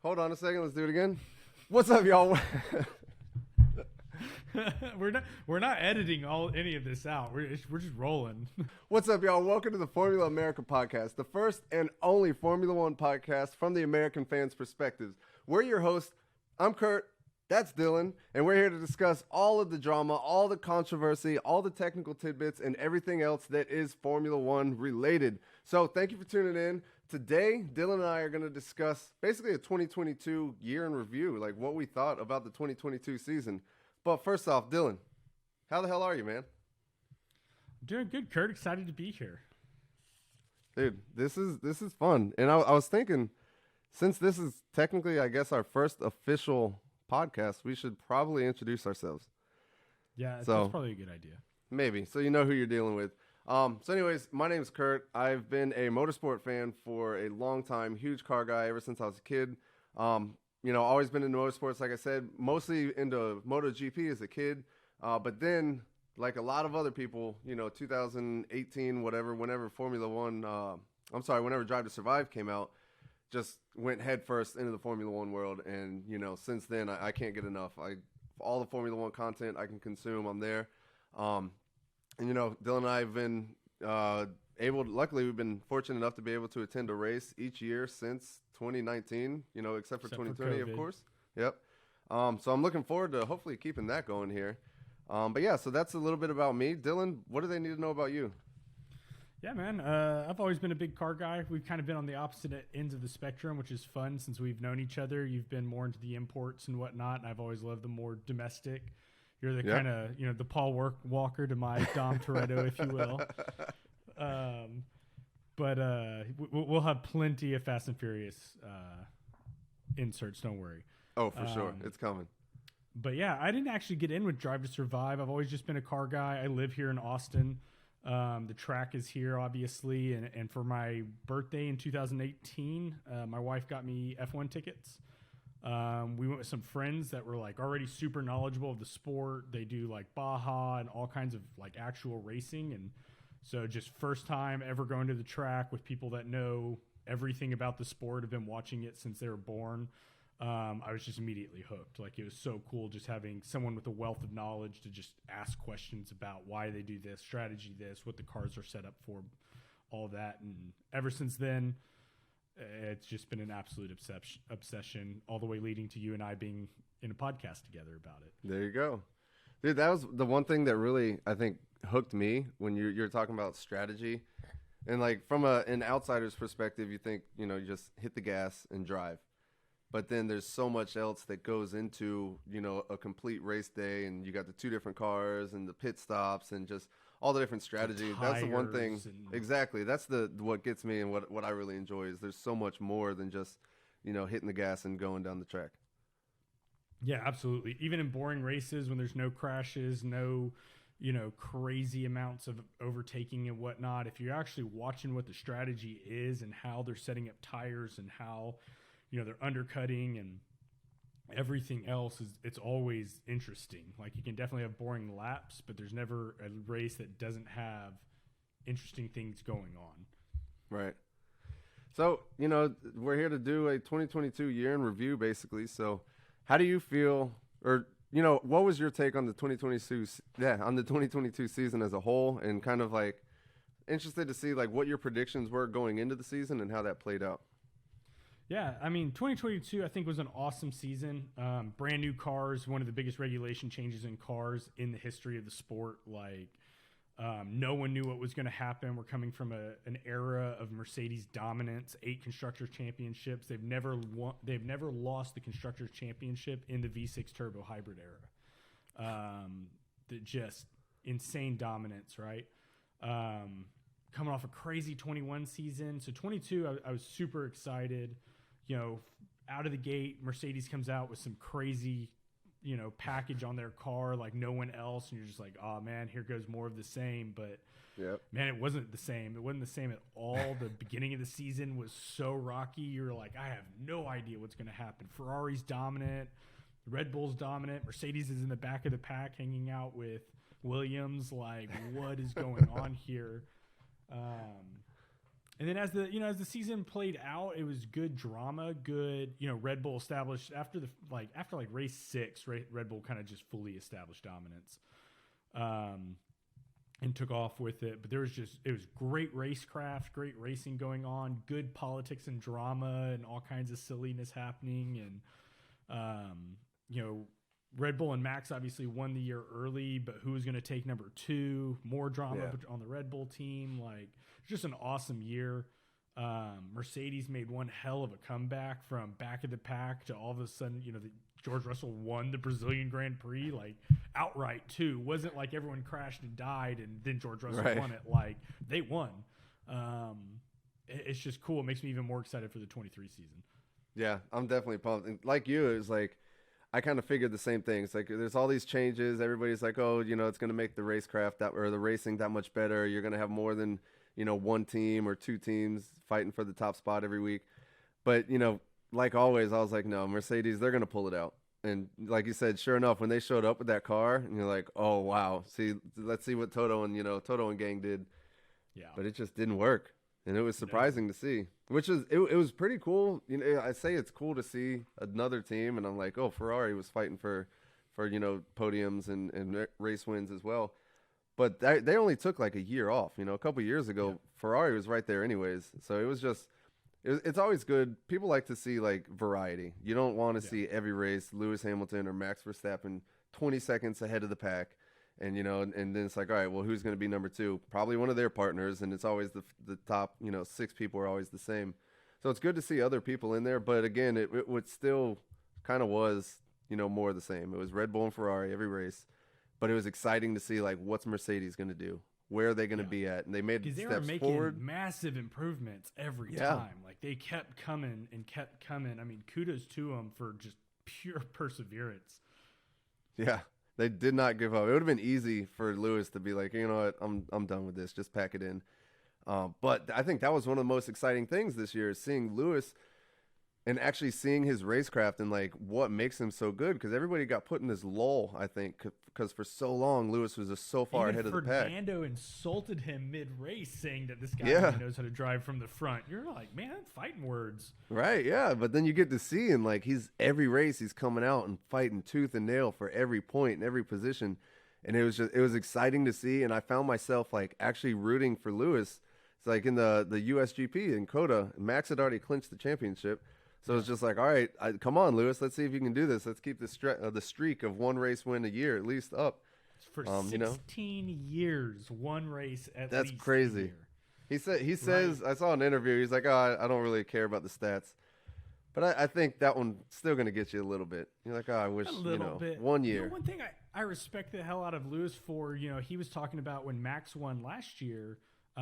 Hold on a second. Let's do it again. What's up, y'all? We're not editing any of this out. We're just rolling. What's up, y'all? Welcome to the Formula America podcast, the first and only Formula One podcast from the American fans' perspectives. We're your hosts. I'm Kurt. That's Dylan, and we're here to discuss all of the drama, all the controversy, all the technical tidbits, and everything else that is Formula One related. So thank you for tuning in. Today, Dylan and I are going to discuss basically a 2022 year in review, like what we thought about the 2022 season. But first off, Dylan, how the hell are you, man? I'm doing good, Kurt. Excited to be here. Dude, this is fun. And I was thinking, since this is technically, I guess, our first official podcast, we should probably introduce ourselves. Yeah, that's probably a good idea. Maybe, so you know who you're dealing with. So anyways, my name is Kurt. I've been a motorsport fan for a long time, huge car guy ever since I was a kid. Always been into motorsports, like I said, mostly into MotoGP as a kid. But then, like a lot of other people, 2018, whenever Formula One, whenever Drive to Survive came out, just went headfirst into the Formula One world. And, since then, I can't get enough. All the Formula One content I can consume, I'm there. Dylan and I have been luckily we've been fortunate enough to be able to attend a race each year since 2019, except for 2020, of course. Yep. So I'm looking forward to hopefully keeping that going here. So that's a little bit about me. Dylan, what do they need to know about you? Yeah, man. I've always been a big car guy. We've kind of been on the opposite ends of the spectrum, which is fun since we've known each other. You've been more into the imports and whatnot, and I've always loved the more domestic. You're the kind of, the Paul Walker to my Dom Toretto, if you will. We'll have plenty of Fast and Furious inserts, don't worry. Oh, for sure. It's coming. But yeah, I didn't actually get in with Drive to Survive. I've always just been a car guy. I live here in Austin. The track is here, obviously. And for my birthday in 2018, my wife got me F1 tickets. We went with some friends that were like already super knowledgeable of the sport. They do like Baja and all kinds of like actual racing. And so just first time ever going to the track with people that know everything about the sport, have been watching it since they were born. I was just immediately hooked. Like it was so cool just having someone with a wealth of knowledge to just ask questions about why they do this, strategy this, what the cars are set up for, all that. And ever since then, it's just been an absolute obsession all the way leading to you and I being in a podcast together about it. There you go. Dude, that was the one thing that really, I think, hooked me when you're talking about strategy. And like from an outsider's perspective, you think, you just hit the gas and drive. But then there's so much else that goes into, a complete race day, and you got the two different cars and the pit stops and just all the different strategies. That's the one thing. Exactly. That's what gets me, and what I really enjoy is there's so much more than just, hitting the gas and going down the track. Yeah, absolutely. Even in boring races when there's no crashes, no, crazy amounts of overtaking and whatnot, if you're actually watching what the strategy is and how they're setting up tires and how, they're undercutting and everything else, it's always interesting. Like you can definitely have boring laps, but there's never a race that doesn't have interesting things going on. Right. So, we're here to do a 2022 year in review, basically. So how do you feel, or, what was your take on the 2022 season as a whole, and kind of like interested to see like what your predictions were going into the season and how that played out? Yeah, I mean, 2022, I think, was an awesome season. Brand new cars, one of the biggest regulation changes in cars in the history of the sport. Like, no one knew what was going to happen. We're coming from an era of Mercedes dominance, 8 Constructors Championships. They've never lost the Constructors Championship in the V6 turbo hybrid era. Just insane dominance, right? Coming off a crazy 21 season. So 22, I was super excited. Out of the gate, Mercedes comes out with some crazy, package on their car like no one else. And you're just like, oh, man, here goes more of the same. But, man, it wasn't the same. It wasn't the same at all. The beginning of the season was so rocky. You were like, I have no idea what's going to happen. Ferrari's dominant. Red Bull's dominant. Mercedes is in the back of the pack hanging out with Williams. Like, what is going on here? And then as the season played out, it was good drama, good, Red Bull established after race 6, Red Bull kind of just fully established dominance. And took off with it. But it was great racecraft, great racing going on, good politics and drama and all kinds of silliness happening. And, Red Bull and Max obviously won the year early, but who was going to take number 2? More drama on the Red Bull team. Like, just an awesome year. Mercedes made one hell of a comeback from back of the pack to all of a sudden, George Russell won the Brazilian Grand Prix, like outright too. Wasn't like everyone crashed and died and then George Russell won it. Like, they won. It's just cool. It makes me even more excited for the 23 season. Yeah, I'm definitely pumped. And like you, it was like, I kind of figured the same thing. It's like there's all these changes. Everybody's like, oh, it's going to make the racecraft or the racing that much better. You're going to have more than, one team or 2 teams fighting for the top spot every week. But, like always, I was like, no, Mercedes, they're going to pull it out. And like you said, sure enough, when they showed up with that car, and you're like, oh, wow. Let's see what Toto and gang did. Yeah. But it just didn't work. And it was surprising to see, which is it was pretty cool. I say it's cool to see another team, and I'm like, oh, Ferrari was fighting for podiums and race wins as well. But they only took like a year off. A couple years ago, Ferrari was right there anyways. So it was just it's always good. People like to see like variety. You don't want to see every race Lewis Hamilton or Max Verstappen 20 seconds ahead of the pack. And, and then it's like, all right, well, who's going to be number 2? Probably one of their partners. And it's always the top, 6 people are always the same. So it's good to see other people in there. But again, it would still kind of was, more of the same. It was Red Bull and Ferrari every race. But it was exciting to see, like, what's Mercedes going to do? Where are they going to be at? And they made steps forward. Because they were making massive improvements every time. Like, they kept coming and kept coming. I mean, kudos to them for just pure perseverance. Yeah. They did not give up. It would have been easy for Lewis to be like, you know what, I'm done with this. Just pack it in. But I think that was one of the most exciting things this year is seeing Lewis and actually seeing his racecraft and like what makes him so good. Because everybody got put in this lull, I think, because for so long Lewis was just so far ahead of the pack. Fernando insulted him mid-race, saying that this guy really knows how to drive from the front. You're like, man, that's fighting words. Right, yeah. But then you get to see and like every race he's coming out and fighting tooth and nail for every point and every position. And it was exciting to see. And I found myself like actually rooting for Lewis. It's like in the USGP in COTA, Max had already clinched the championship. So it's just like, all right, come on, Lewis. Let's see if you can do this. Let's keep the streak of one race win a year at least up. For 16 years, one race at least. That's crazy. He says, I saw an interview. He's like, oh, I don't really care about the stats. But I think that one's still going to get you a little bit. You're like, oh, I wish, 1 year. One thing I respect the hell out of Lewis for, he was talking about when Max won last year.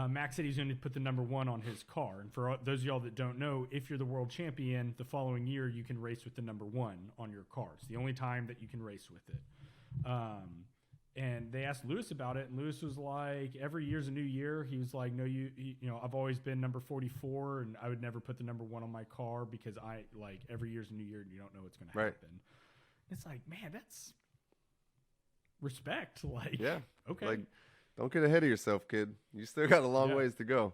Max said he's going to put the number 1 on his car. And for those of y'all that don't know, if you're the world champion, the following year you can race with the number 1 on your car. It's the only time that you can race with it. And they asked Lewis about it, and Lewis was like, every year's a new year. He was like, no, I've always been number 44, and I would never put the number 1 on my car because every year's a new year, and you don't know what's going to happen. Right. It's like, man, that's respect. Like, yeah, okay. Like, don't get ahead of yourself, kid. You still got a long ways to go.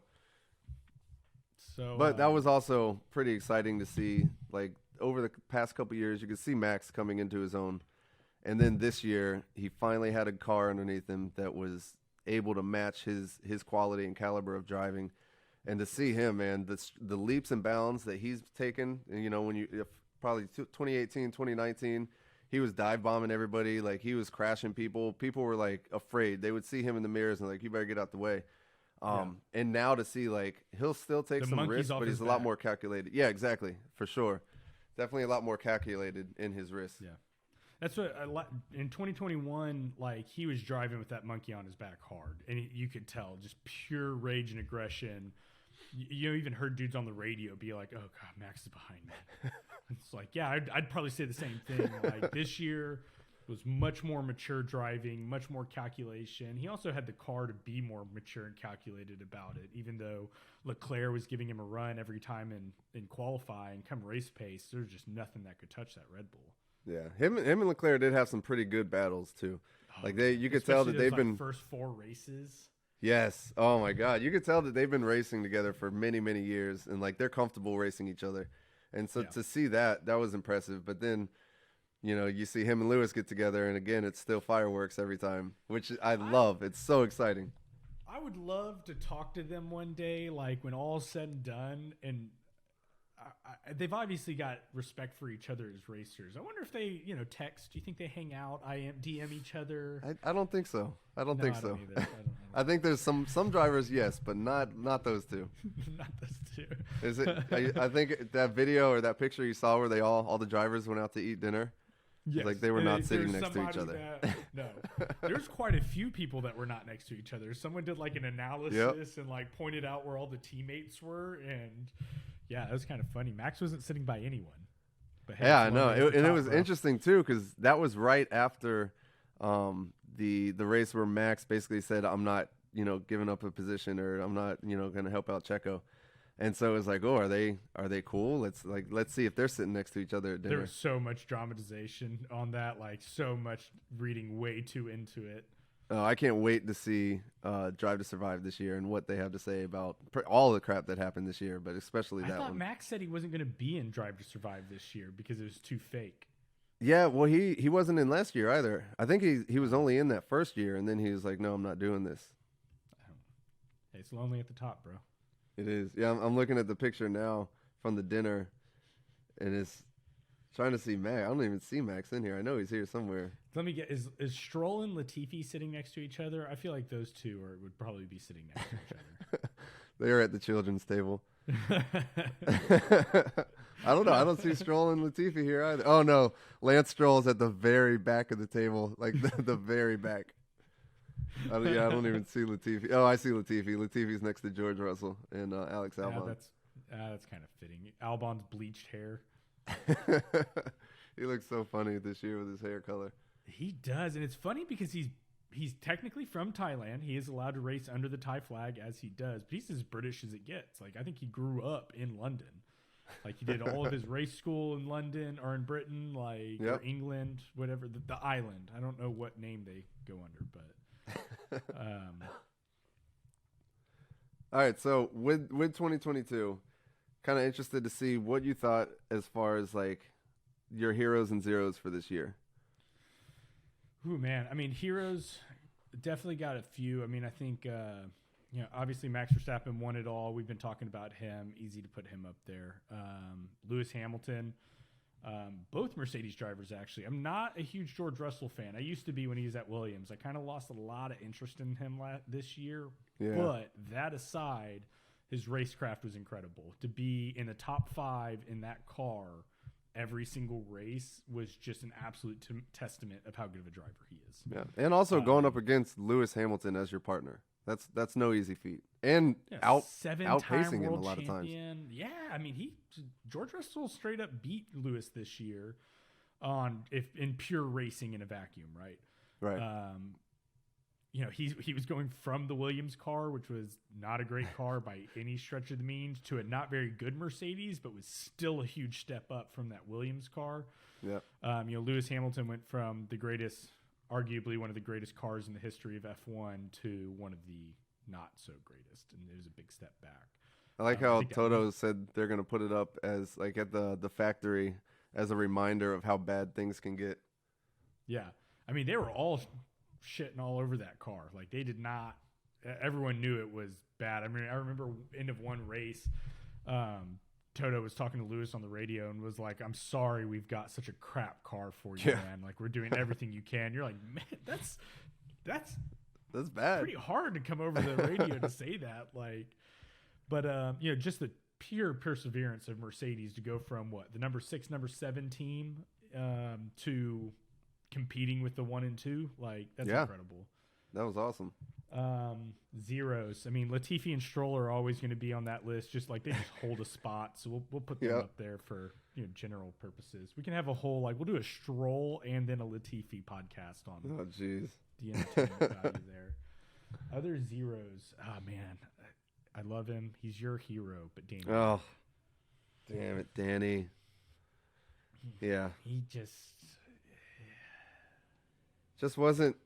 So, but that was also pretty exciting to see. Like, over the past couple years, you could see Max coming into his own. And then this year, he finally had a car underneath him that was able to match his quality and caliber of driving. And to see him, man, the leaps and bounds that he's taken, and, probably 2018, 2019, he was dive bombing everybody. Like, he was crashing people. People were, like, afraid. They would see him in the mirrors and, like, you better get out the way. And now to see, like, he'll still take some risks, but he's a lot more calculated. Yeah, exactly, for sure. Definitely a lot more calculated in his risks. Yeah. That's what in 2021, like, he was driving with that monkey on his back hard, and you could tell just pure rage and aggression. You even heard dudes on the radio be like, "Oh God, Max is behind me." It's like, yeah, I'd probably say the same thing. Like, this year was much more mature driving, much more calculation. He also had the car to be more mature and calculated about it, even though Leclerc was giving him a run every time in qualifying. Come race pace, there's just nothing that could touch that Red Bull. Yeah, him and Leclerc did have some pretty good battles too. Like you could tell that they've been first 4 races. Yes. Oh my God. You could tell that they've been racing together for many, many years, and like they're comfortable racing each other. And so Yeah. to see that, that was impressive. But then, you see him and Lewis get together, and again, it's still fireworks every time, which I I love. It's so exciting. I would love to talk to them one day, like when all's said and done, and they've obviously got respect for each other as racers. I wonder if they, text. Do you think they hang out? DM each other? I don't think so. I don't No, think I so. don't either. I think there's some drivers, yes, but not those two. Not those two. Is it? I think that video or that picture you saw where all the drivers went out to eat dinner. Yes. Like they were not sitting There's next to each somebody other. No, there's quite a few people that were not next to each other. Someone did like an analysis and like pointed out where all the teammates were, and yeah, that was kind of funny. Max wasn't sitting by anyone. But hey, Yeah, I it's know, lonely at the and it top, was bro. interesting too because that was right after the race where Max basically said, "I'm not, giving up a position, or I'm not, going to help out Checo." And so it was like, oh, are they cool? Let's see if they're sitting next to each other at There dinner. was so much dramatization on that, like so much reading way too into it. Oh, I can't wait to see Drive to Survive this year and what they have to say about all the crap that happened this year, but especially I that thought one. Max said he wasn't going to be in Drive to Survive this year because it was too fake. Yeah, well, he wasn't in last year either. I think he was only in that first year, and then he was like, "No, I'm not doing this." Hey, it's lonely at the top, bro. It is. Yeah, I'm looking at the picture now from the dinner, and it's trying to see Max. I don't even see Max in here. I know he's here somewhere. Let me get is Stroll and Latifi sitting next to each other? I feel like those two would probably be sitting next to each They are at the children's table. other. I don't know. I don't see Stroll and Latifi here either. Oh no, Lance Stroll's at the very back of the table, like the very back. I don't even see Latifi. Oh, I see Latifi. Latifi's next to George Russell and Alex Yeah, Albon. that's kind of fitting. Albon's bleached hair. He looks so funny this year with his hair color. He does, and it's funny because he's technically from Thailand. He is allowed to race under the Thai flag as he does, but he's as British as it gets. Like I think he grew up in London. Like he did all of his race school in London or in Britain, like or Yep. England, whatever the island. I don't know what name they go under, but All right, so with 2022, kind of interested to see what you thought as far as like your heroes and zeros for this year. ooh, man. I mean, heroes definitely got a few. I mean, I think obviously Max Verstappen won it all. We've been talking about him. Easy to put him up there. Lewis Hamilton, both Mercedes drivers actually. I'm not a huge George Russell fan. I used to be when he was at Williams. I kind of lost a lot of interest in him this year. Yeah. But that aside, his racecraft was incredible. To be in the top 5 in that car every single race was just an absolute testament of how good of a driver he is. Yeah, and also going up against Lewis Hamilton as your partner. That's no easy feat, and Yeah, outpacing seven-time him a world lot of times. champion. Yeah, I mean George Russell straight up beat Lewis this year in pure racing in a vacuum, right? Right. He was going from the Williams car, which was not a great car by any stretch of the means, to a not very good Mercedes, but was still a huge step up from that Williams car. Yeah. Lewis Hamilton went from arguably one of the greatest cars in the history of F1 to one of the not so greatest, and it was a big step back. I like I how think Toto said they're going to put it up as like at the factory as a reminder of how bad things can get. Yeah, I mean they were all shitting all over that car. Like they did not. Everyone knew it was bad. I mean, I remember end of one race, Toto was talking to Lewis on the radio and was like, "I'm sorry, we've got such a crap car for you, Yeah. man. Like we're doing everything you can." You're like, "Man, that's That's bad. pretty hard to come over the radio to say that." Like, but just the pure perseverance of Mercedes to go from the number 6, number 7 team to competing with the 1 and 2, like that's Yeah. incredible. That was awesome. Zeros. I mean, Latifi and Stroll are always going to be on that list. Just like they just hold a spot, so we'll put them Yep. up there for general purposes. We can have a whole we'll do a Stroll and then a Latifi podcast on Oh jeez. the entertainment value there. Other zeros. Oh man, I love him. He's your hero, but Danny, Oh, damn it, Danny. Yeah, he just wasn't.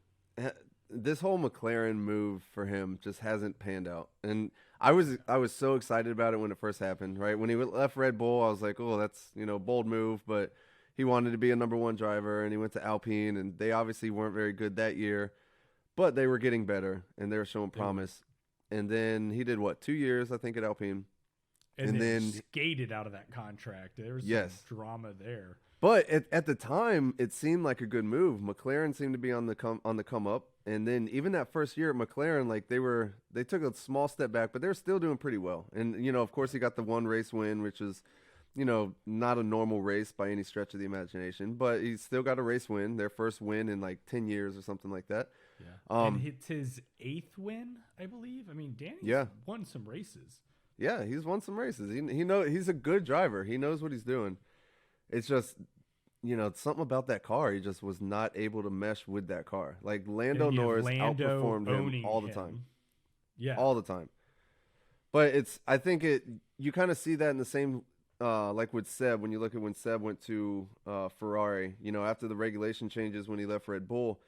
this whole McLaren move for him just hasn't panned out. And I was so excited about it when it first happened, right? When he left Red Bull, I was like, oh, that's, bold move, but he wanted to be a number one driver, and he went to Alpine, and they obviously weren't very good that year, but they were getting better, and they were showing promise. And then he did, 2 years, I think, at Alpine. And then skated out of that contract. There was some drama there. But at the time, it seemed like a good move. McLaren seemed to be on the come up, and then even that first year at McLaren, like they took a small step back, but they're still doing pretty well. And of course, he got the one race win, which is, not a normal race by any stretch of the imagination, but he still got a race win, their first win in like 10 years or something like that. Yeah, and it's his 8th win, I believe. I mean, Danny's won some races. Yeah, he's won some races. He's a good driver. He knows what he's doing. It's just, something about that car. He just was not able to mesh with that car. Like Lando Norris outperformed him all the time. Yeah, all the time. But I think you kind of see that in the same, like with Seb, when you look at when Seb went to Ferrari, after the regulation changes when he left Red Bull,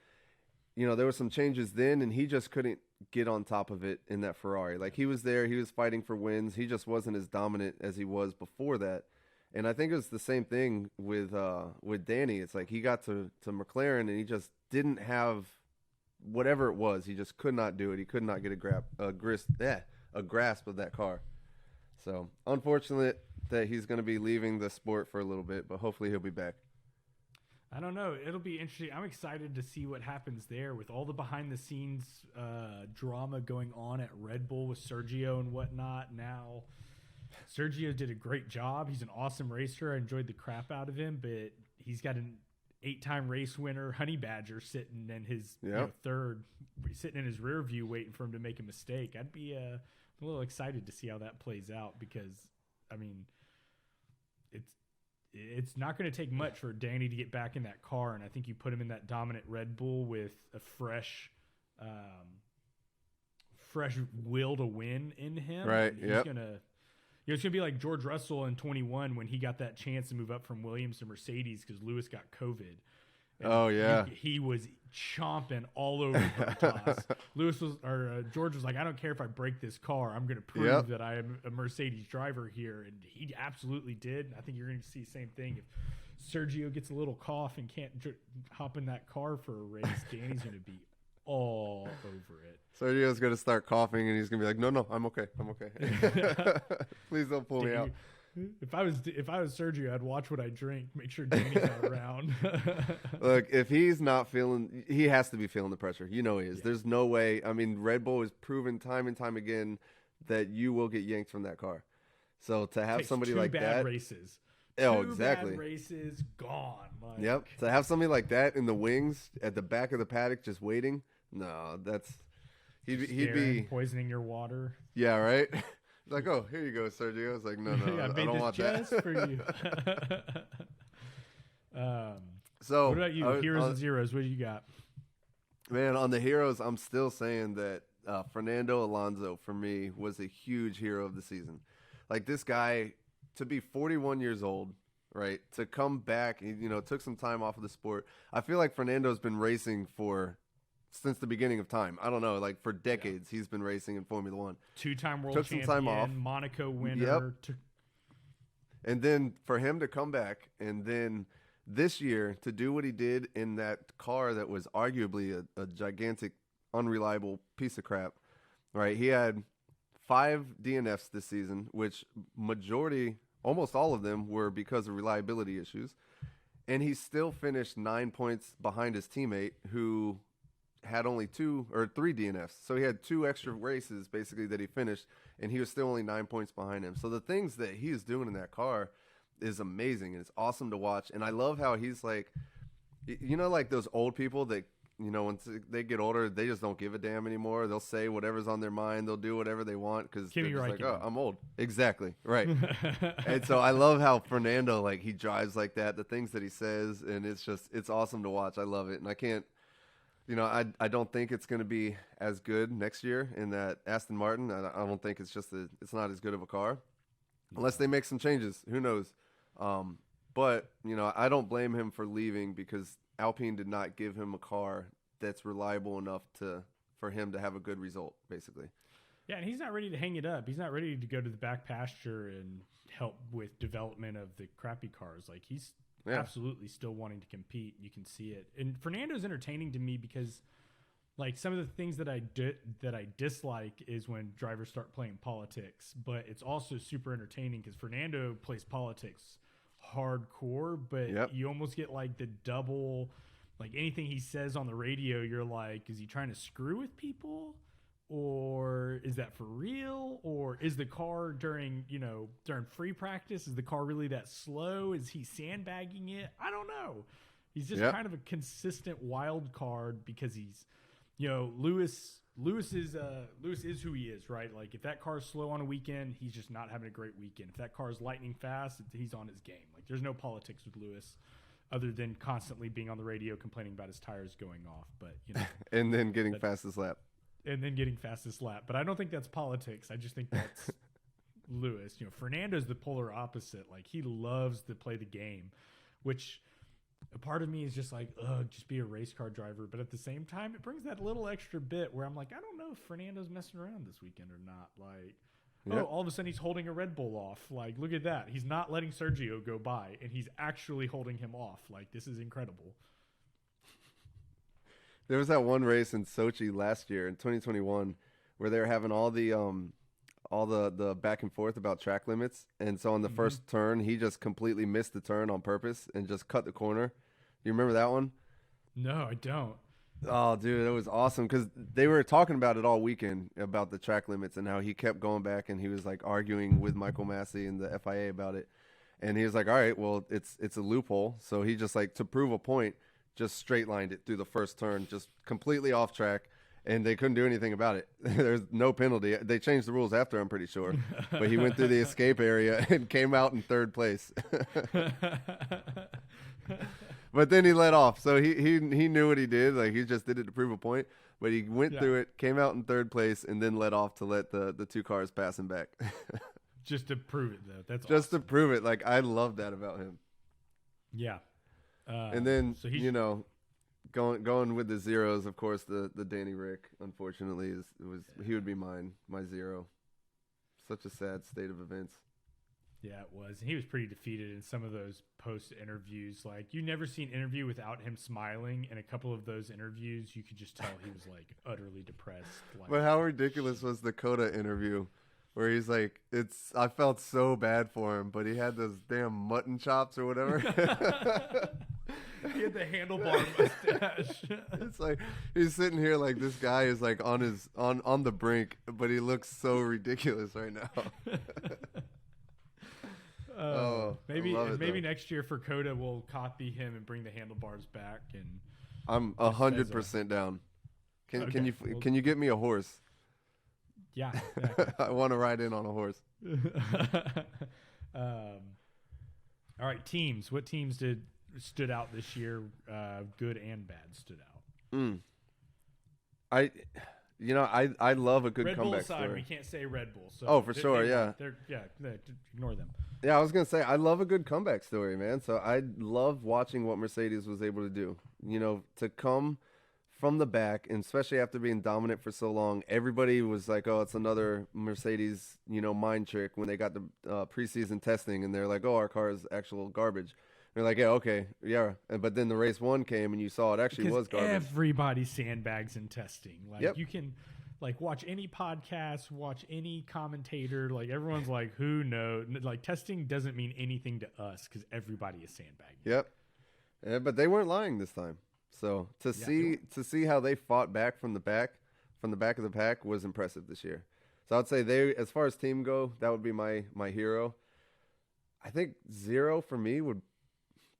there were some changes then, and he just couldn't get on top of it in that Ferrari. Like he was there, he was fighting for wins. He just wasn't as dominant as he was before that. And I think it was the same thing with Danny. It's like he got to McLaren and he just didn't have whatever it was. He just could not do it. He could not get a grasp of that car. So unfortunate that he's going to be leaving the sport for a little bit, but hopefully he'll be back. I don't know. It'll be interesting. I'm excited to see what happens there with all the behind-the-scenes drama going on at Red Bull with Sergio and whatnot. Now, Sergio did a great job. He's an awesome racer. I enjoyed the crap out of him, but he's got an 8-time race winner, Honey Badger, sitting in his third, sitting in his rear view waiting for him to make a mistake. I'd be a little excited to see how that plays out because, I mean, it's not going to take much for Danny to get back in that car, and I think you put him in that dominant Red Bull with a fresh will to win in him. Right. He's gonna, it's gonna be like George Russell in 21 when he got that chance to move up from Williams to Mercedes because Lewis got COVID. And he was chomping all over Bottas. George was like, I don't care if I break this car. I'm going to prove that I am a Mercedes driver here. And he absolutely did. I think you're going to see the same thing. If Sergio gets a little cough and can't hop in that car for a race, Danny's going to be all over it. Sergio's going to start coughing and he's going to be like, no, I'm okay. Please don't pull me out. If I was Sergio, I'd watch what I drink, make sure Danny's not around. Look, if he's not feeling, he has to be feeling the pressure. He is. Yeah. There's no way. I mean, Red Bull has proven time and time again that you will get yanked from that car. So to have somebody like that, races. Oh, exactly. Bad races gone. Yep. To have somebody like that in the wings at the back of the paddock just waiting. No, he'd be poisoning your water. Yeah, right. Like, oh, here you go, Sergio. I was like, no, I don't want that. For you. So, what about you? Heroes and zeros. What do you got? Man, on the heroes, I'm still saying that Fernando Alonso, for me, was a huge hero of the season. Like, this guy, to be 41 years old, right, to come back, he, took some time off of the sport. I feel like Fernando's been racing since the beginning of time. I don't know, like for decades he's been racing in Formula One. 2-time world champion, some time off. Monaco winner. And then for him to come back and then this year to do what he did in that car that was arguably a gigantic, unreliable piece of crap, right? He had 5 DNFs this season, which almost all of them were because of reliability issues. And he still finished 9 points behind his teammate who had only 2 or 3 DNFs. So he had 2 extra races basically that he finished, and he was still only 9 points behind him. So the things that he is doing in that car is amazing, and it's awesome to watch. And I love how he's like, like those old people that, once they get older, they just don't give a damn anymore. They'll say whatever's on their mind. They'll do whatever they want because they're just like, oh, I'm old. Exactly. Right. And so I love how Fernando, like, he drives like that, the things that he says, and it's awesome to watch. I love it. And I can't, I don't think it's going to be as good next year in that Aston Martin. I don't think it's not as good of a car unless they make some changes. Who knows? But, I don't blame him for leaving because Alpine did not give him a car that's reliable enough for him to have a good result, basically. Yeah, and he's not ready to hang it up. He's not ready to go to the back pasture and help with development of the crappy cars. Like, he's absolutely still wanting to compete. You can see it. And Fernando's entertaining to me because, like, some of the things that I dislike is when drivers start playing politics. But it's also super entertaining because Fernando plays politics hardcore, but you almost get like the double, like anything he says on the radio, you're like, is he trying to screw with people? Or is that for real? Or is the car during free practice, is the car really that slow? Is he sandbagging it? I don't know. He's just kind of a consistent wild card because he's, Lewis is who he is, right? Like, if that car's slow on a weekend, he's just not having a great weekend. If that car's lightning fast, he's on his game. Like, there's no politics with Lewis other than constantly being on the radio complaining about his tires going off. But, and then getting fastest lap. But I don't think that's politics. I just think that's Lewis. Fernando's the polar opposite. Like, he loves to play the game, which a part of me is just like, ugh, just be a race car driver. But at the same time, it brings that little extra bit where I'm like, I don't know if Fernando's messing around this weekend or not. Like, all of a sudden he's holding a Red Bull off. Like, look at that. He's not letting Sergio go by, and he's actually holding him off. Like, this is incredible. There was that one race in Sochi last year in 2021 where they were having all the back and forth about track limits. And so on the first turn, he just completely missed the turn on purpose and just cut the corner. You remember that one? No, I don't. Oh, dude, it was awesome because they were talking about it all weekend about the track limits and how he kept going back and he was like arguing with Michael Massey and the FIA about it. And he was like, all right, well, it's a loophole. So he just, like, to prove a point, just straight lined it through the first turn, just completely off track, and they couldn't do anything about it. There's no penalty. They changed the rules after, I'm pretty sure. But he went through the escape area and came out in third place. But then he let off, so he knew what he did. Like, he just did it to prove a point. But he went through it, came out in third place, and then let off to let the two cars pass him back. Just to prove it, though. That's just awesome. To prove it. Like, I love that about him. Yeah. And then, so going with the zeros, of course, the Danny Rick, unfortunately, he would be my zero. Such a sad state of events. Yeah, it was. And he was pretty defeated in some of those post interviews. Like, you never see an interview without him smiling. In a couple of those interviews, you could just tell he was like utterly depressed. Like, but how ridiculous was the Coda interview? Where he's like, I felt so bad for him, but he had those damn mutton chops or whatever. He had the handlebar mustache. It's like he's sitting here like this guy is like on the brink, but he looks so ridiculous right now. Maybe next year for Coda we'll copy him and bring the handlebars back. And I'm 100% down. Can you get me a horse? Yeah. I want to ride in on a horse. All right, teams. What teams stood out this year? Good and bad stood out. I love a good Red comeback Bull aside, story. we can't say Red Bull. So for sure, yeah. Ignore them. Yeah, I was gonna say I love a good comeback story, man. So I love watching what Mercedes was able to do. To come from the back, and especially after being dominant for so long, everybody was like, oh, it's another Mercedes, mind trick when they got the preseason testing, and they're like, oh, our car is actual garbage. And they're like, yeah, okay, yeah. But then the race one came, and you saw it actually was garbage. Everybody sandbags in testing. Like, you can, like, watch any podcast, watch any commentator. Like, everyone's like, who knows? Like, testing doesn't mean anything to us because everybody is sandbagging. Yep. Yeah, but they weren't lying this time. So to see how they fought back from the back of the pack was impressive this year. So I'd say as far as team go, that would be my hero. I think zero for me would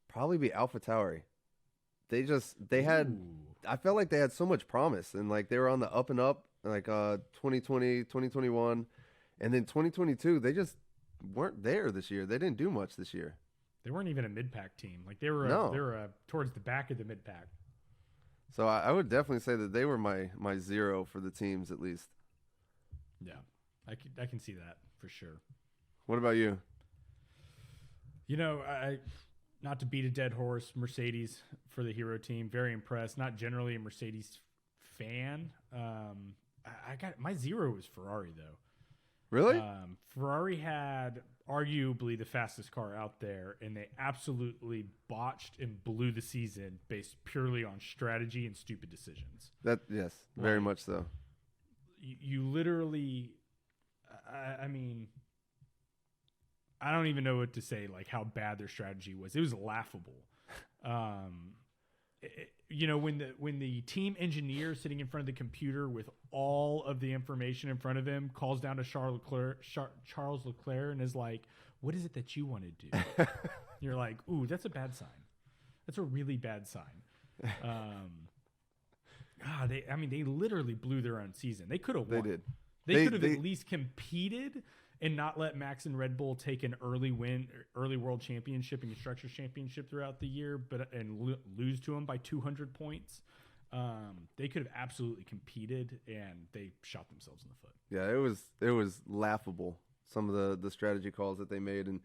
probably be AlphaTauri. I felt like they had so much promise, and like they were on the up and up, like 2020, 2021, and then 2022, they just weren't there this year. They didn't do much this year. They weren't even a mid-pack team. Like they were towards the back of the mid-pack. So I would definitely say that they were my zero for the teams at least. Yeah, I can see that for sure. What about you? not to beat a dead horse, Mercedes for the hero team. Very impressed. Not generally a Mercedes fan. I got my 0 was Ferrari though. Really? Ferrari had arguably the fastest car out there, and they absolutely botched and blew the season based purely on strategy and stupid decisions. Yes, very much so. You literally, I mean, I don't even know what to say, like how bad their strategy was. It was laughable. When the team engineer sitting in front of the computer with all of the information in front of him calls down to Charles Leclerc and is like, "What is it that you want to do?" You're like, "Ooh, that's a bad sign. That's a really bad sign." They literally blew their own season. They could have won. They did. They could have at least competed and not let Max and Red Bull take an early world championship and constructors championship throughout the year, and lose to them by 200 points. They could have absolutely competed, and they shot themselves in the foot. Yeah, it was laughable, some of the strategy calls that they made, and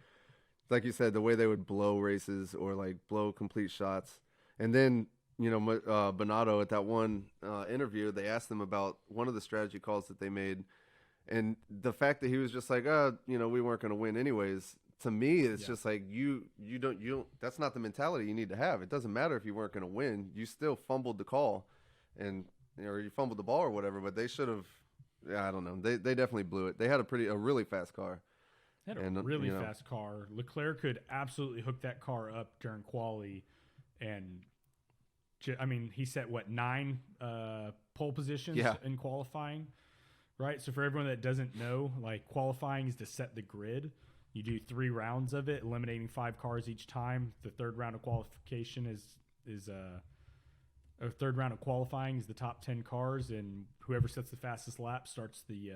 like you said, the way they would blow races or like blow complete shots. And then Binotto at that one interview, they asked him about one of the strategy calls that they made. And the fact that he was just like, we weren't going to win anyways. To me, it's just like you don't. That's not the mentality you need to have. It doesn't matter if you weren't going to win. You still fumbled the call, or you fumbled the ball or whatever. But they should have. I don't know. They definitely blew it. They had a really fast car. They had a really fast car. Leclerc could absolutely hook that car up during quali, and he set 9 pole positions in qualifying. Right, so for everyone that doesn't know, like qualifying is to set the grid. You do 3 rounds of it, eliminating 5 cars each time. The third round of qualification is third round of qualifying is the top 10 cars, and whoever sets the fastest lap starts the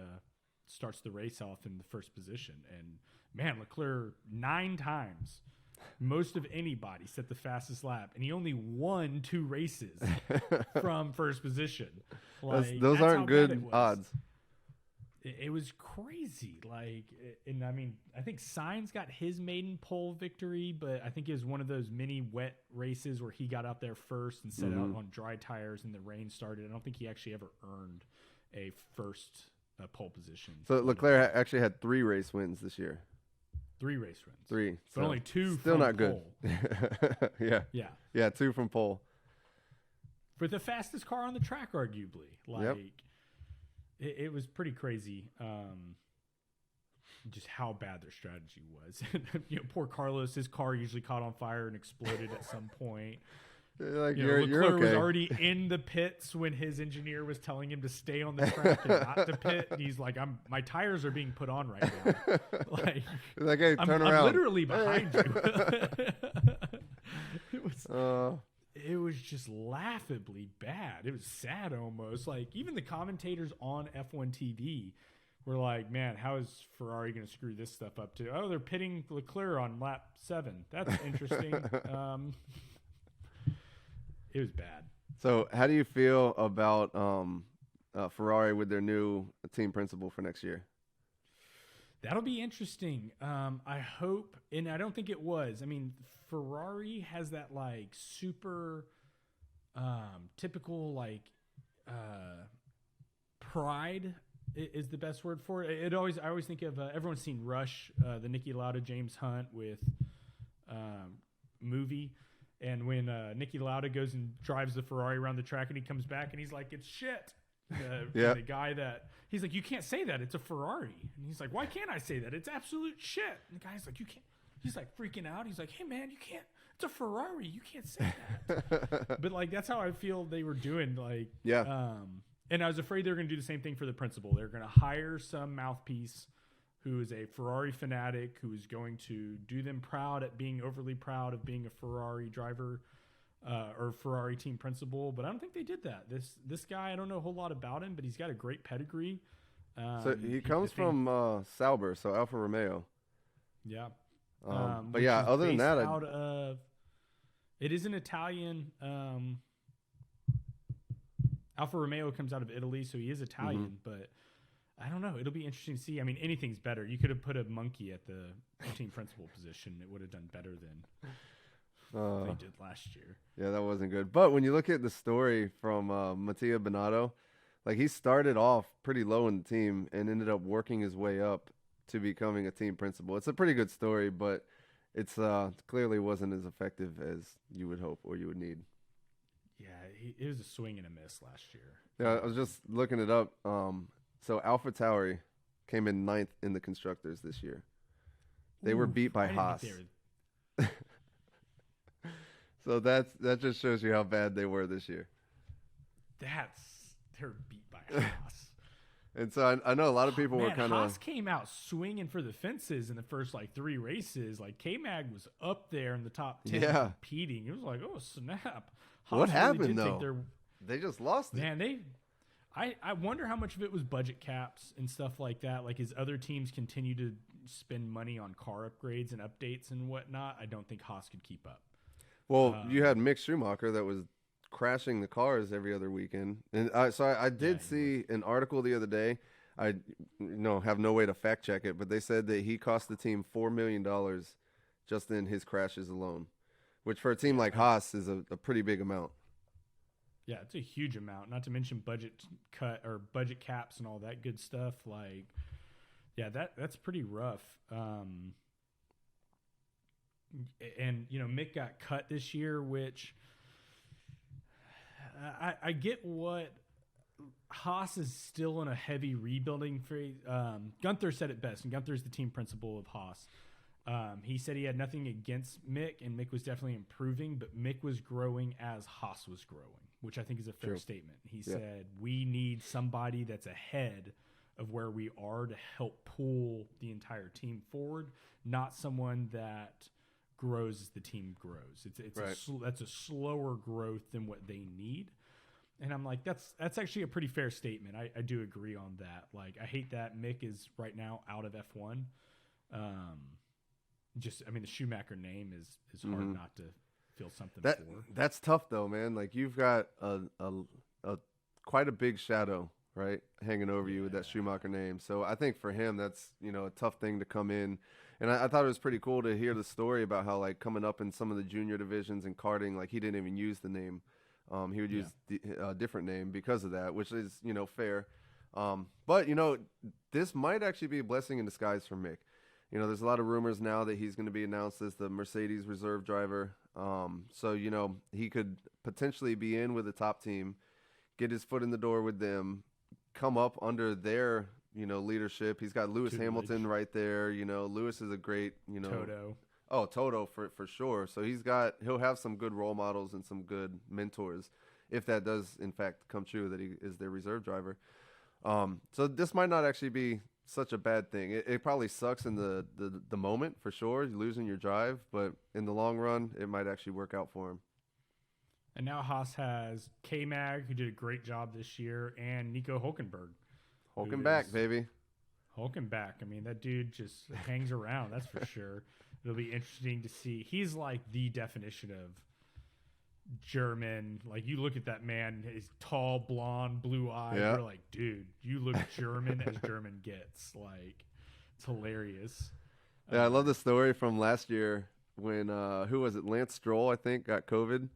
race off in the first position. And man, Leclerc 9 times, most of anybody, set the fastest lap, and he only won 2 races from first position. Those aren't good odds. It was crazy. I think Sainz got his maiden pole victory, but I think it was one of those mini wet races where he got out there first and set out on dry tires and the rain started. I don't think he actually ever earned a first pole position. So Leclerc actually had 3 race wins this year. 3 race wins. 3. But only 2 still from not pole. Good. Yeah, 2 from pole. For the fastest car on the track, arguably. It was pretty crazy, just how bad their strategy was. Poor Carlos, his car usually caught on fire and exploded at some point. You're Leclerc okay. was already in the pits when his engineer was telling him to stay on the track and not to pit. And he's like, my tires are being put on right now. Hey, turn around. I'm literally behind you. It was just laughably bad. It was sad almost. Even the commentators on F1 TV were like, man, how is Ferrari going to screw this stuff up too? Oh, they're pitting Leclerc on lap 7. That's interesting. It was bad. So how do you feel about Ferrari with their new team principal for next year? That'll be interesting. I hope, and I don't think it was. Ferrari has that super typical pride is the best word for it. I always think of everyone's seen Rush, the Niki Lauda James Hunt with movie, and when Niki Lauda goes and drives the Ferrari around the track and he comes back and he's like, it's shit. The guy that he's like, you can't say that, it's a Ferrari. And he's like, why can't I say that? It's absolute shit. And the guy's like, you can't. He's freaking out. He's like, hey man, you can't. It's a Ferrari. You can't say that. But that's how I feel they were doing. And I was afraid they were going to do the same thing for the principal. They're going to hire some mouthpiece who is a Ferrari fanatic, who is going to do them proud at being overly proud of being a Ferrari driver. Or Ferrari team principal, but I don't think they did that. This guy, I don't know a whole lot about him, but he's got a great pedigree. So he comes from Sauber, so Alfa Romeo. Yeah. But yeah, other than that, it is an Italian. Alfa Romeo comes out of Italy, so he is Italian, but I don't know. It'll be interesting to see. Anything's better. You could have put a monkey at the team principal position. It would have done better than they did last year. Yeah, that wasn't good. But when you look at the story from Mattia Binotto, like he started off pretty low in the team and ended up working his way up to becoming a team principal. It's a pretty good story, but it's clearly wasn't as effective as you would hope or you would need. Yeah, it was a swing and a miss last year. Yeah, I was just looking it up. So Alpha Tauri came in 9th in the constructors this year. They were beat by Haas. So that just shows you how bad they were this year. They're beat by Haas. And so I know a lot of people were kind of. Haas came out swinging for the fences in the first like 3 races. Like K-Mag was up there in the top 10 competing. It was like, oh snap! Haas what happened though? They just lost it. Man, I wonder how much of it was budget caps and stuff like that. Like as other teams continue to spend money on car upgrades and updates and whatnot, I don't think Haas could keep up. Well, you had Mick Schumacher that was crashing the cars every other weekend, and I did see an article the other day. I have no way to fact check it, but they said that he cost the team $4 million just in his crashes alone, which for a team like Haas is a pretty big amount. Yeah, it's a huge amount. Not to mention budget cut or budget caps and all that good stuff. Like, yeah, that's pretty rough. And Mick got cut this year, which I get what Haas is still in a heavy rebuilding phase. Gunther said it best, and Gunther's the team principal of Haas. He said he had nothing against Mick, and Mick was definitely improving, but Mick was growing as Haas was growing, which I think is a fair statement. He said, we need somebody that's ahead of where we are to help pull the entire team forward, not someone that grows as the team grows. That's a slower growth than what they need. And I'm like, that's actually a pretty fair statement. I do agree on that. Like, I hate that Mick is right now out of F1. The Schumacher name is hard not to feel something for. That's tough though, man. Like you've got a quite a big shadow, right, hanging over you with that Schumacher name. So I think for him, that's a tough thing to come in. And I thought it was pretty cool to hear the story about how, like, coming up in some of the junior divisions in karting, like, he didn't even use the name. He would use a different name because of that, which is, fair. But, this might actually be a blessing in disguise for Mick. There's a lot of rumors now that he's going to be announced as the Mercedes reserve driver. So, he could potentially be in with the top team, get his foot in the door with them, come up under their leadership. He's got Lewis Hamilton right there. Lewis is a great, Toto. Oh, Toto for sure. So he'll have some good role models and some good mentors if that does in fact come true that he is their reserve driver. So this might not actually be such a bad thing. It probably sucks in the moment for sure, losing your drive, but in the long run, it might actually work out for him. And now Haas has K-Mag, who did a great job this year, and Nico Hülkenberg. Hulkenback, baby. Hulkenback. I mean, that dude just hangs around, that's for sure. It'll be interesting to see. He's like the definition of German. Like, you look at that man, he's tall, blonde, blue eyes. Yeah. You're like, dude, you look German as German gets. Like, it's hilarious. Yeah, I love the story from last year when, who was it? Lance Stroll, I think, got COVID.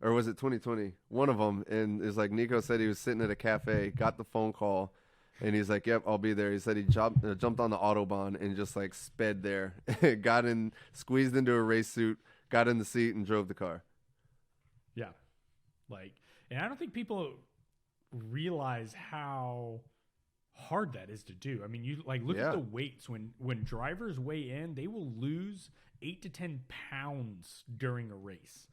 Or was it 2020? One of them. And it's like Nico said he was sitting at a cafe, got the phone call, and he's like, yep, I'll be there. He said he jumped on the Autobahn and just like sped there. Got in, squeezed into a race suit, got in the seat, and drove the car. Yeah. Like, and I don't think people realize how hard that is to do. I mean, you like look at the weights. When drivers weigh in, they will lose 8 to 10 pounds during a race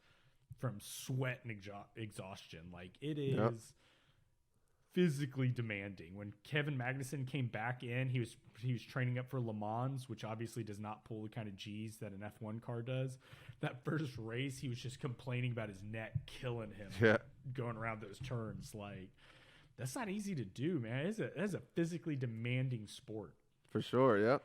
from sweat and exhaustion. Like, it is physically demanding. When Kevin Magnussen came back in, he was training up for Le Mans, which obviously does not pull the kind of G's that an F1 car does. That first race, he was just complaining about his neck killing him going around those turns. Like, that's not easy to do, man. It's a physically demanding sport. For sure, yeah.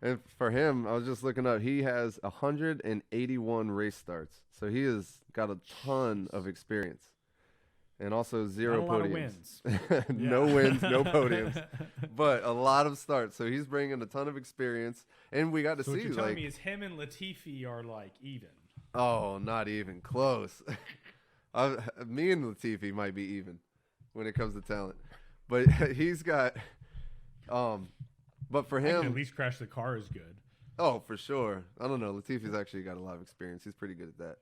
And for him, I was just looking up, he has 181 race starts. So he has got a ton of experience. And also 0 podiums. No wins, no podiums. But a lot of starts. So he's bringing a ton of experience. And we got to see. What you're telling me is him and Latifi are like even. Oh, not even close. Me and Latifi might be even when it comes to talent, but he's got. But for I can him, at least crash the car is good. oh, for sure. I don't know. Latifi's actually got a lot of experience. He's pretty good at that.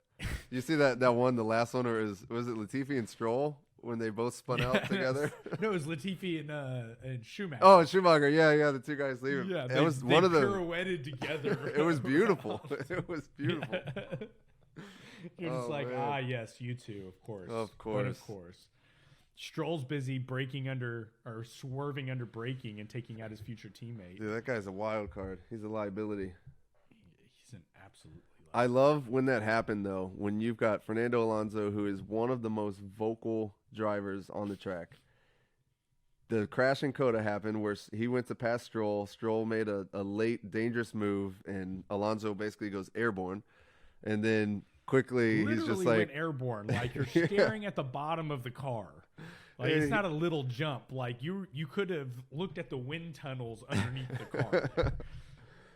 You see that one, the last one, or was it Latifi and Stroll when they both spun out together? No, it was Latifi and Schumacher. Oh, Schumacher. Yeah, the two guys leaving. yeah, it was one of the. pirouetted together. It was beautiful. It was beautiful. You're just Oh, like, man. yes, you too, of course. Of But course. of course. Stroll's busy braking under or swerving under braking and taking out his future teammate. Dude, that guy's a wild card. He's a liability. He's an absolutely. I love when that happened, though, when you've got Fernando Alonso, who is one of the most vocal drivers on the track. The crash in Coda happened where he went to pass Stroll. Stroll made a late, dangerous move, and Alonso basically goes airborne. And then quickly, Literally he's just went like, airborne. Like you're staring at the bottom of the car. Like it's not a little jump. Like you could have looked at the wind tunnels underneath the car.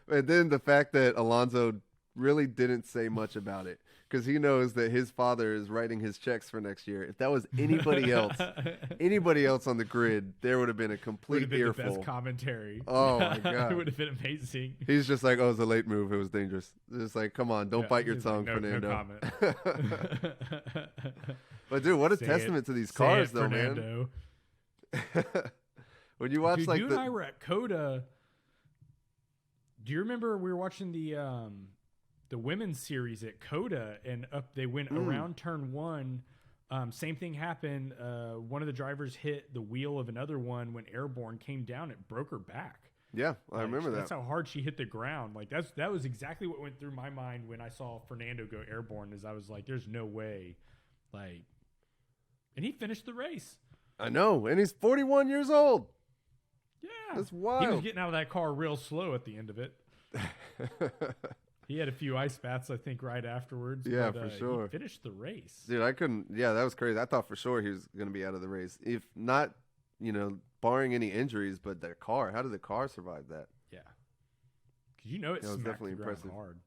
And then the fact that Alonso really didn't say much about it because he knows that his father is writing his checks for next year. If that was anybody else on the grid, there would have been a Would complete have been the earful. best commentary. Oh my God. It would have been amazing. He's just like, oh, it was a late move. It was dangerous. It's like, come on, don't Yeah, bite your he's like, tongue, no Fernando. comment. But dude, what a Say testament to these Say cars, it, though, Fernando. man. When you watch Dude, like you and I were at Coda. Do you remember we were watching the women's series at Coda, and up they went around turn one. Same thing happened. One of the drivers hit the wheel of another one, went airborne, came down, it broke her back. yeah, I Like, remember That's that. how hard she hit the ground. Like that was exactly what went through my mind when I saw Fernando go airborne. Is I was like, "There's no way," like, and he finished the race. I know, and he's 41 years old. Yeah, That's He was wild. getting out of that car real slow at the end of it. He had a few ice baths, I think, right afterwards. Yeah, but, for sure. He finished the race. Dude, I couldn't. Yeah, that was crazy. I thought for sure he was going to be out of the race. If not, barring any injuries, but their car. How did the car survive that? Yeah, because it That was smacked definitely the ground impressive. hard.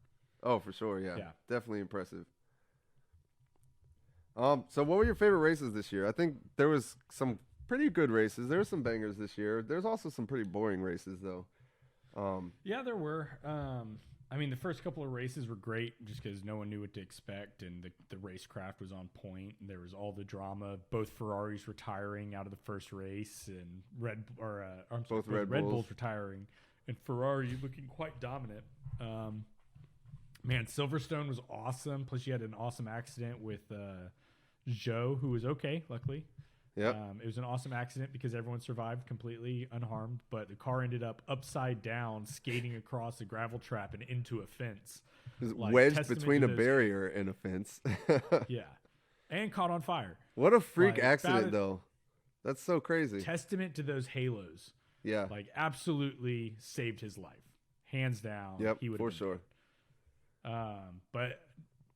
Oh, for sure. Yeah. Yeah. Definitely impressive. So what were your favorite races this year? I think there was some pretty good races. There were some bangers this year. There's also some pretty boring races, though. Yeah, there were. I mean, the first couple of races were great just because no one knew what to expect, and the racecraft was on point. And there was all the drama, both Ferraris retiring out of the first race, and Red Both Red Red Bulls. Bulls retiring, and Ferrari looking quite dominant. Man, Silverstone was awesome. Plus, you had an awesome accident with Zhou, who was okay, luckily. Yep. It was an awesome accident because everyone survived completely unharmed, but the car ended up upside down, skating across a gravel trap and into a fence. It was like, wedged testament between to a those- barrier and a fence. Yeah. And caught on fire. What a freak Like, accident, about though. That's so crazy. Testament to those halos. Yeah. Like, absolutely saved his life. Hands down. Yep, he would for sure. But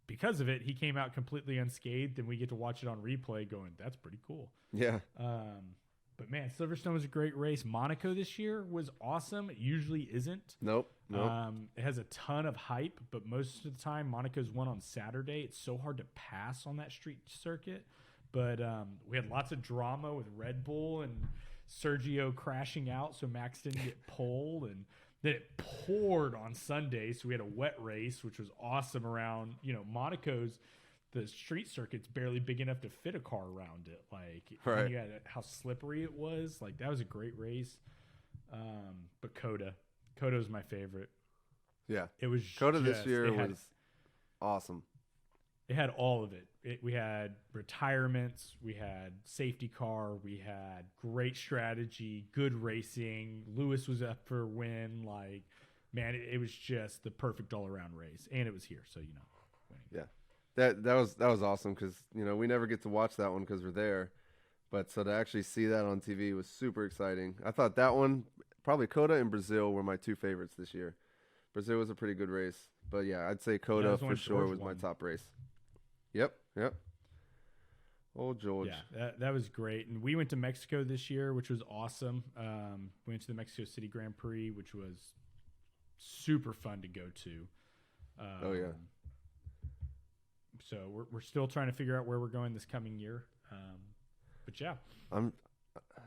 because of it, he came out completely unscathed, and we get to watch it on replay going, that's pretty cool. Yeah. But man, Silverstone was a great race. Monaco this year was awesome. It usually isn't. Nope. It has a ton of hype, but most of the time Monaco's won on Saturday. It's so hard to pass on that street circuit. But we had lots of drama with Red Bull and Sergio crashing out, so Max didn't get pole. And then it poured on Sunday, so we had a wet race, which was awesome around, Monaco's. The street circuit's barely big enough to fit a car around it. Like, Right. you had how slippery it was. Like, that was a great race. But Coda was my favorite. Yeah. It was Coda this just- year it had- was awesome. It had all of it. We had retirements, we had safety car, we had great strategy, good racing. Lewis was up for a win. Like, man, it was just the perfect all around race, and it was here, so winning. Yeah. That was awesome because we never get to watch that one because we're there, but so to actually see that on TV was super exciting. I thought that one, probably Coda and Brazil, were my two favorites this year. Brazil was a pretty good race, but yeah, I'd say Coda was the for one sure George was my won. top race. Yep. Old George. Yeah, that was great. And we went to Mexico this year, which was awesome. We went to the Mexico City Grand Prix, which was super fun to go to. Oh, yeah. So we're still trying to figure out where we're going this coming year. But yeah,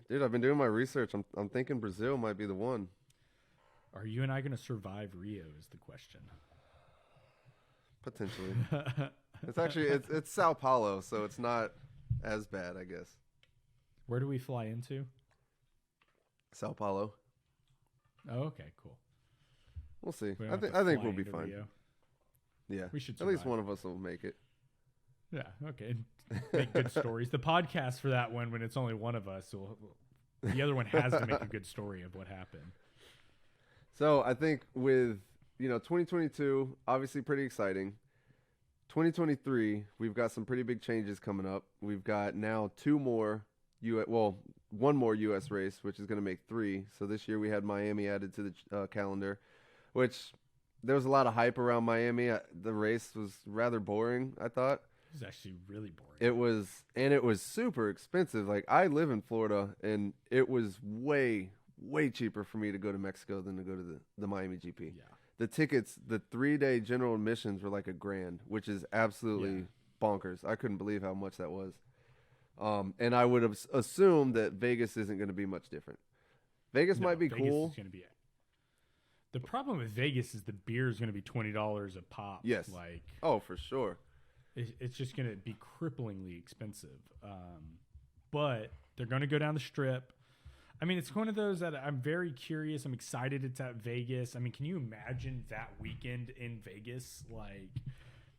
Dude, I've been doing my research. I'm thinking Brazil might be the one. are you and I going to survive Rio is the question. Potentially. It's actually it's Sao Paulo, so it's not as bad, I guess. Where do we fly into? Sao Paulo. Oh, okay, cool. We'll see. We don't I have think to I think fly we'll be into fine. Rio. Yeah. We should At least survive. one of us will make it. Yeah, okay. Make good stories. The podcast for that one, when it's only one of us, the other one has to make a good story of what happened. So I think with 2022, obviously pretty exciting. 2023, we've got some pretty big changes coming up. We've got now one more U.S. race, which is going to make 3. So this year we had Miami added to the calendar, which there was a lot of hype around Miami. The race was rather boring, I thought. It was actually really boring. It was super expensive. Like, I live in Florida, and it was way, way cheaper for me to go to Mexico than to go to the Miami GP. Yeah. The tickets, the 3-day general admissions were like $1,000, which is absolutely bonkers. I couldn't believe how much that was. And I would have assumed that Vegas isn't going to be much different. Vegas might be Vegas cool. Is gonna be the problem with Vegas is the beer is going to be $20 a pop. Yes. Like, Oh, for sure. it's just going to be cripplingly expensive. But they're going to go down the strip. I mean, it's one of those that I'm very curious. I'm excited it's at Vegas. I mean, can you imagine that weekend in Vegas? Like,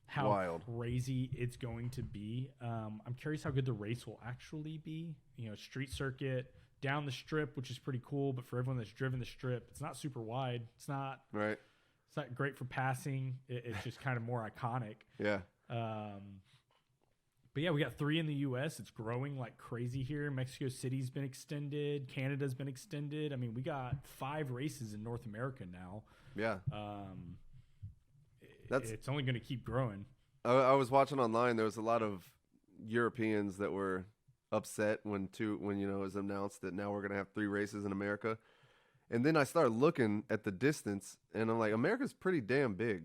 how Wild. crazy it's going to be. I'm curious how good the race will actually be. Street circuit, down the strip, which is pretty cool. But for everyone that's driven the strip, it's not super wide. It's not Right. great for passing. It's just kind of more iconic. Yeah. But yeah, we got 3 in the U.S. It's growing like crazy here. Mexico City's been extended. Canada's been extended. I mean, we got 5 races in North America now. Yeah. It's only going to keep growing. I was watching online. There was a lot of Europeans that were upset when it was announced that now we're going to have 3 races in America. And then I started looking at the distance, and I'm like, America's pretty damn big.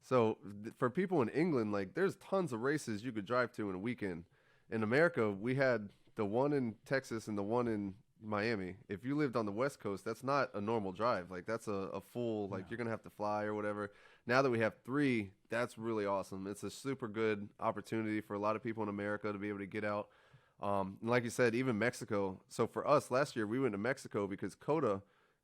So for people in England, like, there's tons of races you could drive to in a weekend. In America, we had the one in Texas and the one in Miami. If you lived on the West Coast, that's not a normal drive. Like, that's a full, like, you're going to have to fly or whatever. Now that we have 3, that's really awesome. It's a super good opportunity for a lot of people in America to be able to get out. And like you said, even Mexico. So for us, last year, we went to Mexico because COTA,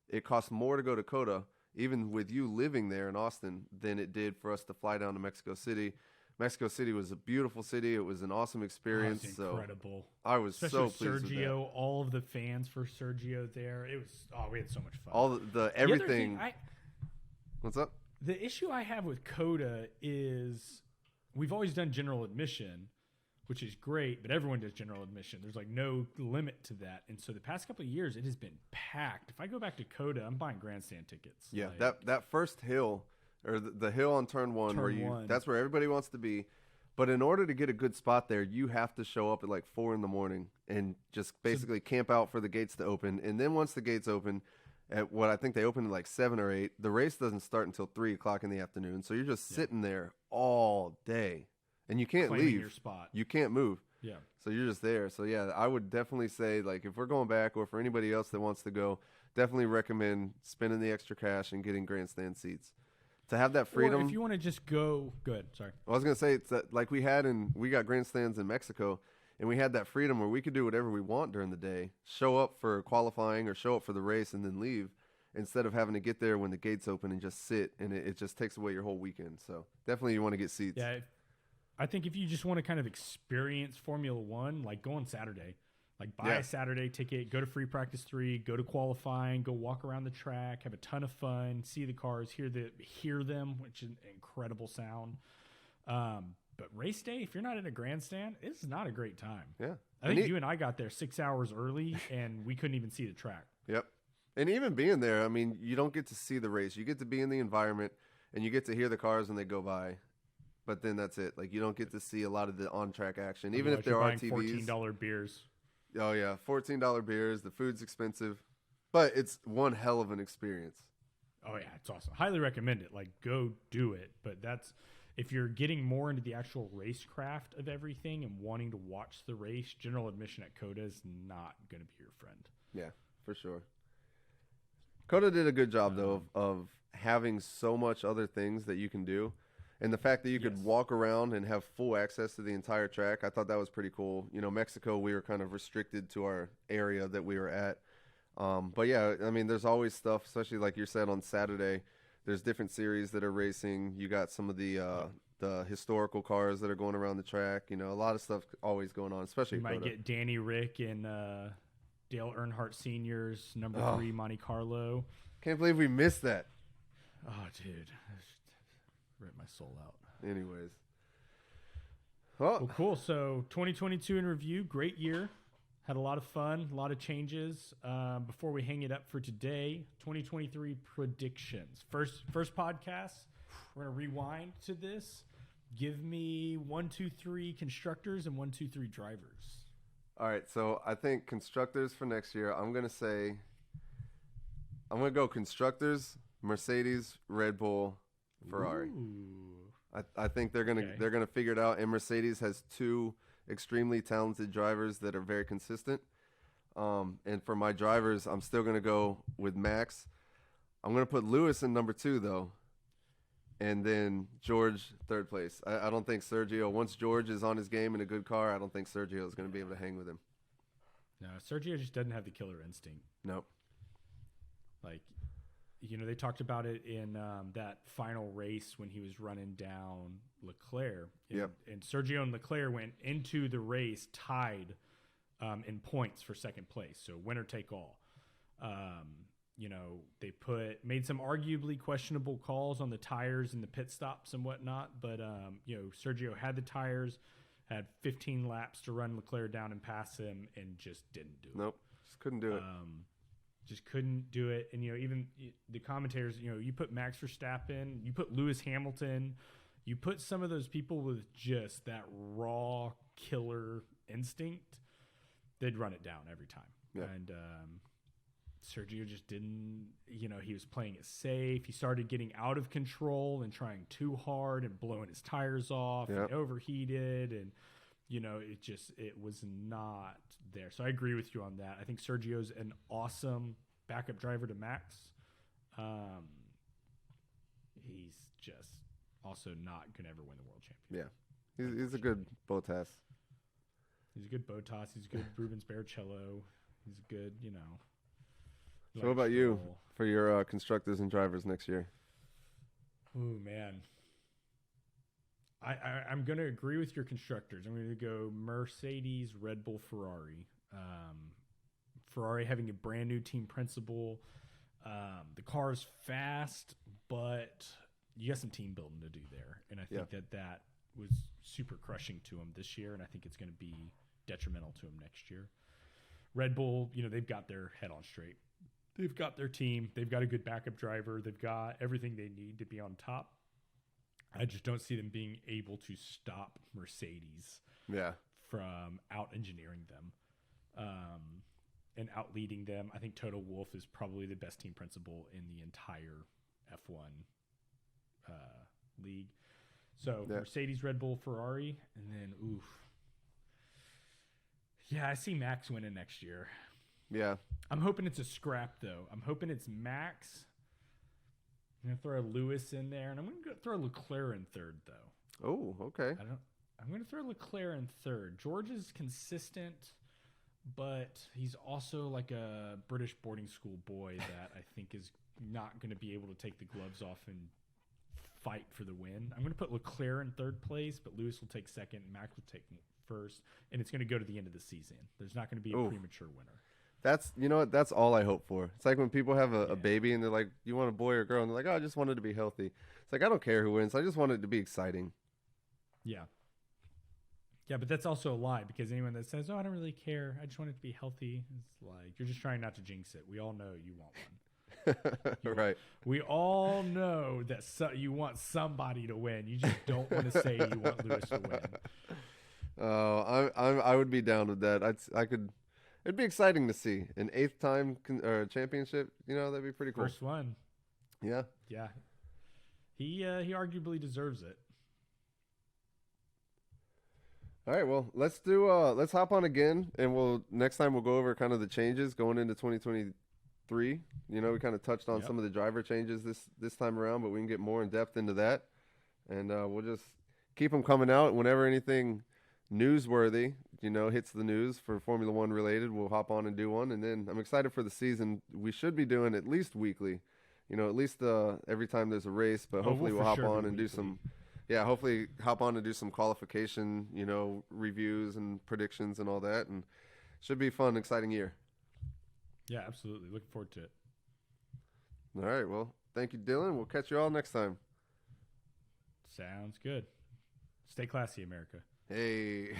it costs more to go to COTA, even with you living there in Austin, than it did for us to fly down to Mexico City. Mexico City was a beautiful city. It was an awesome experience. It's incredible. So I was Especially so pleased with that. Sergio, all of the fans for Sergio there. It was, we had so much fun. All the The other everything. thing What's up? The issue I have with COTA is we've always done general admission, which is great, but everyone does general admission. There's like no limit to that. And so the past couple of years, it has been packed. If I go back to COTA, I'm buying grandstand tickets. Yeah, Like, that first hill, or the hill on turn one, Turn that's where everybody wants to be. But in order to get a good spot there, you have to show up at like 4 a.m. and just basically camp out for the gates to open. And then once the gates open, at what I think they open at like 7 or 8, the race doesn't start until 3 o'clock in the afternoon. So you're just sitting there all day, and you can't claiming leave. your spot. You can't move. Yeah. So you're just there. So yeah, I would definitely say, like, if we're going back, or for anybody else that wants to go, definitely recommend spending the extra cash and getting grandstand seats. To have that freedom. Or if you want to just go, good. Sorry. I was gonna say, it's that, like, we got grandstands in Mexico, and we had that freedom where we could do whatever we want during the day, show up for qualifying or show up for the race and then leave, instead of having to get there when the gates open and just sit, and it just takes away your whole weekend. So definitely you want to get seats. Yeah. I think if you just want to kind of experience Formula One, like, go on Saturday. Like, buy a Saturday ticket, go to Free Practice 3, go to qualifying, go walk around the track, have a ton of fun, see the cars, hear them, which is an incredible sound. But race day, if you're not in a grandstand, it's not a great time. Yeah. I think you and I got there 6 hours early, and we couldn't even see the track. Yep. And even being there, I mean, you don't get to see the race. You get to be in the environment, and you get to hear the cars when they go by. But then that's it. Like, you don't get to see a lot of the on-track action, even if there are TVs. $14 beers. Oh, yeah. $14 beers. The food's expensive. But it's one hell of an experience. Oh, yeah. It's awesome. Highly recommend it. Like, go do it. But if you're getting more into the actual racecraft of everything and wanting to watch the race, general admission at COTA is not going to be your friend. Yeah, for sure. COTA did a good job though of having so much other things that you can do, and the fact that you could walk around and have full access to the entire track. I thought that was pretty cool. You know, Mexico, we were kind of restricted to our area that we were at. But yeah, I mean, there's always stuff, especially like you said on Saturday. There's different series that are racing. You got some of the historical cars that are going around the track. You know, a lot of stuff always going on, especially you might get Danny Rick and Dale Earnhardt Sr.'s number 3 Monte Carlo. Can't believe we missed that. Oh, dude. Ripped my soul out. Anyways. Well, cool. So 2022 in review. Great year. Had a lot of fun. A lot of changes. Before we hang it up for today, 2023 predictions. First podcast. We're going to rewind to this. Give me 1, 2, 3 constructors and 1, 2, 3 drivers. All right. So I think constructors for next year, I'm going to go constructors, Mercedes, Red Bull, Ferrari. I think they're gonna figure it out. And Mercedes has 2 extremely talented drivers that are very consistent. And for my drivers, I'm still gonna go with Max. I'm gonna put Lewis in number 2 though, and then George 3rd place. I don't think Sergio. Once George is on his game in a good car, I don't think Sergio is gonna be able to hang with him. No, Sergio just doesn't have the killer instinct. Nope. Like, you know, they talked about it in that final race when he was running down Leclerc. And Sergio and Leclerc went into the race tied in points for 2nd place. So winner take all. You know, they made some arguably questionable calls on the tires and the pit stops and whatnot. But, you know, Sergio had the tires, had 15 laps to run Leclerc down and pass him, and just didn't do it. Nope. Just couldn't do it. Just couldn't do it. And, you know, even the commentators, you know, you put Max Verstappen, you put Lewis Hamilton, you put some of those people with just that raw killer instinct, they'd run it down every time. Yeah. And Sergio just didn't, you know, he was playing it safe. He started getting out of control and trying too hard and blowing his tires off and overheated. And, you know, it was not there. So I agree with you on that. I think Sergio's an awesome backup driver to Max. He's just also not going to ever win the world championship. Yeah. He's a good Bottas. He's a good Bottas. He's a good Rubens Barrichello. He's a good, you know. So what about you for your constructors and drivers next year? Oh, man. I'm going to agree with your constructors. I'm going to go Mercedes, Red Bull, Ferrari. Ferrari having a brand new team principal. The car is fast, but you got some team building to do there. And I think that was super crushing to him this year, and I think it's going to be detrimental to him next year. Red Bull, you know, they've got their head on straight. They've got their team. They've got a good backup driver. They've got everything they need to be on top. I just don't see them being able to stop Mercedes from out-engineering them and out-leading them. I think Toto Wolff is probably the best team principal in the entire F1 league. So Mercedes, Red Bull, Ferrari, and then, I see Max winning next year. Yeah. I'm hoping it's a scrap, though. I'm hoping it's Max. I'm going to throw Lewis in there, and I'm going to throw Leclerc in 3rd, though. Oh, okay. I'm going to throw Leclerc in 3rd. George is consistent, but he's also like a British boarding school boy that I think is not going to be able to take the gloves off and fight for the win. I'm going to put Leclerc in 3rd place, but Lewis will take 2nd, and Max will take 1st, and it's going to go to the end of the season. There's not going to be a premature winner. That's, you know what, that's all I hope for. It's like when people have a baby and they're like, you want a boy or a girl? And they're like, oh, I just want it to be healthy. It's like, I don't care who wins. I just want it to be exciting. Yeah. Yeah, but that's also a lie, because anyone that says, oh, I don't really care, I just want it to be healthy, it's like, you're just trying not to jinx it. We all know you want one. Right. We all know that you want somebody to win. You just don't want to say you want Lewis to win. Oh, I would be down with that. It'd be exciting to see an 8th time championship. You know, that'd be pretty cool. First one. Yeah. Yeah. He arguably deserves it. All right, well, let's hop on again, and next time we'll go over kind of the changes going into 2023. You know, we kind of touched on Yep. some of the driver changes this time around, but we can get more in depth into that, and we'll just keep them coming out whenever anything newsworthy, hits the news for Formula One related. We'll hop on and do one, and then I'm excited for the season. We should be doing at least weekly, at least every time there's a race, but hopefully we'll we'll for hop sure on be and do weekly. some. Yeah, hopefully hop on and do some qualification, reviews and predictions and all that, and should be a fun, exciting year. Yeah, absolutely. Looking forward to it. All right, well, thank you, Dylan. We'll catch you all next time. Sounds good. Stay classy, America. Hey.